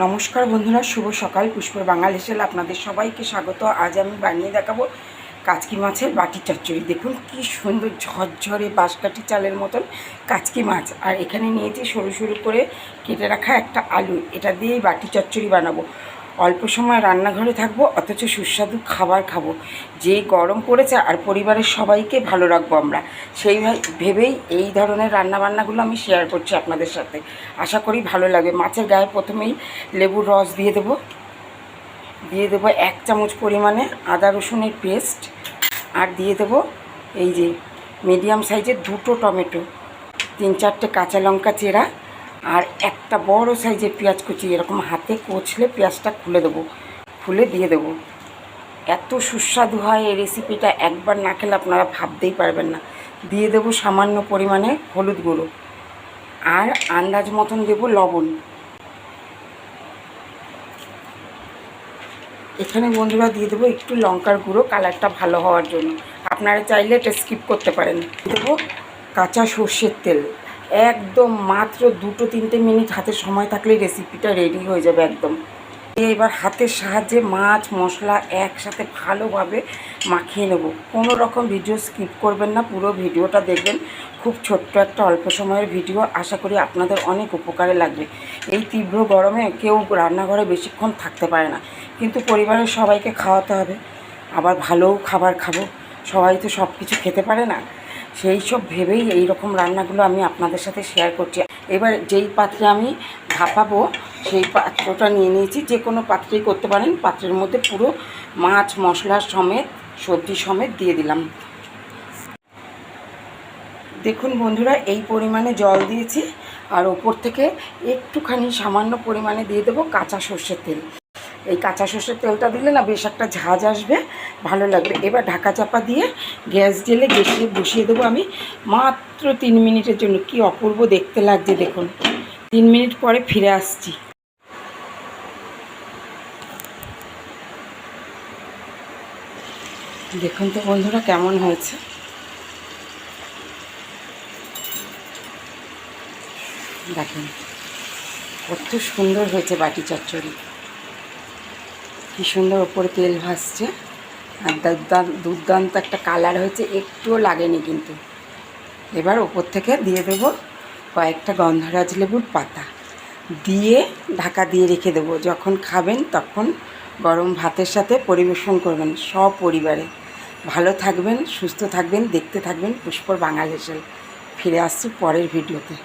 নমস্কার বন্ধুরা, শুভ সকাল। পুষ্পর বাঙাল হেসেল আপনাদের সবাইকে স্বাগত। আজ আমি বানিয়ে দেখাবো কাচকি মাছের বাটি চচ্চড়ি। দেখুন কি সুন্দর ঝরঝরে বাঁশকাঠি চালের মতন কাচকি মাছ। আর এখানে নিয়েছি সরু সরু করে কেটে রাখা একটা আলু। এটা দিয়েই বাটি চচ্চড়ি বানাবো। অল্প সময় রান্নাঘরে থাকবো, অথচ সুস্বাদু খাবার খাবো। যে গরম পড়েছে আর পরিবারের সবাইকে ভালো রাখবো আমরা, সেই ভেবেই এই ধরনের রান্নাবান্নাগুলো আমি শেয়ার করছি আপনাদের সাথে। আশা করি ভালো লাগবে। মাছের গায়ে প্রথমেই লেবুর রস দিয়ে দেবো 1 চামচ পরিমাণে আদা রসুনের পেস্ট। আর দিয়ে দেবো এই যে মিডিয়াম সাইজের 2টো টমেটো, 3-4টে কাঁচা লঙ্কা চেরা, আর একটা বড় সাইজের পেঁয়াজ কুচি। এরকম হাতে কচলে পেঁয়াজটা খুলে দিয়ে দেবো। এত সুস্বাদু হয় এই রেসিপিটা, একবার না খেলে আপনারা ভাবতেই পারবেন না। দিয়ে দেবো সামান্য পরিমাণে হলুদ গুঁড়ো, আর আন্দাজ মতন দেবো লবণ। এখানে বন্ধুরা দিয়ে দেবো একটু লঙ্কার গুঁড়ো, কালারটা ভালো হওয়ার জন্য। আপনারা চাইলে এটা স্কিপ করতে পারেন। দেবো কাঁচা সর্ষের তেল, একদম মাত্র 2-3 মিনিট হাতে সময় থাকলেই রেসিপিটা রেডি হয়ে যাবে একদম। এবার হাতের সাহায্যে মাছ মশলা একসাথে ভালোভাবে মাখিয়ে নেব। কোনো রকম ভিডিও স্কিপ করবেন না, পুরো ভিডিওটা দেখবেন। খুব ছোট্ট একটা অল্প সময়ের ভিডিও, আশা করি আপনাদের অনেক উপকারে লাগবে। এই তীব্র গরমে কেউ রান্নাঘরে বেশিক্ষণ থাকতে পারে না, কিন্তু পরিবারের সবাইকে খাওয়াতে হবে। আবার ভালো খাবার খাবো, সবাই তো সব কিছু খেতে পারে না। সেই সব ভেবেই এই রকম রান্নাগুলো আমি আপনাদের সাথে শেয়ার করছি। এবার যেই পাত্রে আমি ভাপাবো সেই পাত্রটা নিয়ে নিয়েছি। যে কোনো পাত্রেই করতে পারেন। পাত্রের মধ্যে পুরো মাছ মশলা সমেত, সবজি সমেত দিয়ে দিলাম। দেখুন বন্ধুরা, এই পরিমাণে জল দিয়েছি। আর ওপর থেকে একটুখানি সামান্য পরিমাণে দিয়ে দেবো কাঁচা সর্ষের তেল। এই কাঁচা সর্ষের তেলটা দিলে না বেশ একটা ঝাঁজ আসবে, ভালো লাগবে। এবার ঢাকা চাপা দিয়ে গ্যাস জেলে গ্যাসে বসিয়ে দেবো আমি মাত্র 3 মিনিটের জন্য। কি অপূর্ব দেখতে লাগছে দেখুন। 3 মিনিট পরে ফিরে আসছি। দেখুন তো বন্ধুরা কেমন হয়েছে। দেখেন কত সুন্দর হয়েছে বাটি চচ্চড়ি। কী সুন্দর ওপরে তেল ভাসছে, আর দুর্দান্ত একটা কালার হয়েছে, একটুও লাগেনি কিন্তু। এবার ওপর থেকে দিয়ে দেবো কয়েকটা গন্ধরাজ লেবুর পাতা, দিয়ে ঢাকা দিয়ে রেখে দেবো। যখন খাবেন তখন গরম ভাতের সাথে পরিবেশন করবেন সপরিবারে। ভালো থাকবেন, সুস্থ থাকবেন, দেখতে থাকবেন পুষ্পর বাঙাল হেসেল। ফিরে আসছি পরের ভিডিওতে।